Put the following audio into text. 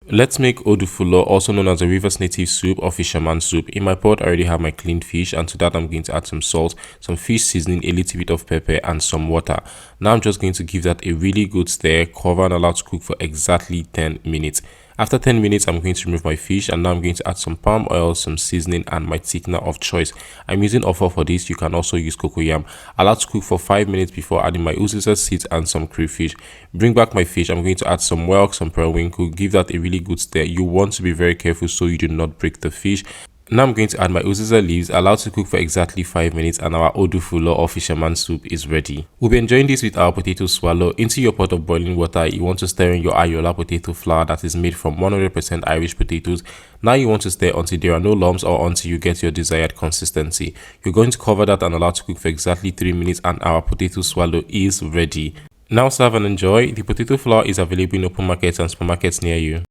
Let's make fulo, also known as a river's native soup or fisherman soup. In my pot, I already have my cleaned fish, and to that I'm going to add some salt, some fish seasoning, a little bit of pepper, and some water. Now I'm just going to give that a really good stir, cover and allow to cook for exactly 10 minutes. After 10 minutes, I'm going to remove my fish, and now I'm going to add some palm oil, some seasoning, and my thickener of choice. I'm using offal for this. You can also use cocoyam. Allow to cook for 5 minutes before adding my uziza seeds and some crayfish. Bring back my fish. I'm going to add some whelk, some periwinkle, give that a really good stir. You want to be very careful so you do not break the fish. Now I'm going to add my uziza leaves, allow to cook for exactly 5 minutes, and our fulo or fisherman soup is ready. We'll be enjoying this with our potato swallow. Into your pot of boiling water, you want to stir in your Ayoola potato flour that is made from 100% Irish potatoes. Now you want to stir until there are no lumps or until you get your desired consistency. You're going to cover that and allow to cook for exactly 3 minutes, and our potato swallow is ready. Now serve and enjoy. The potato flour is available in open markets and supermarkets near you.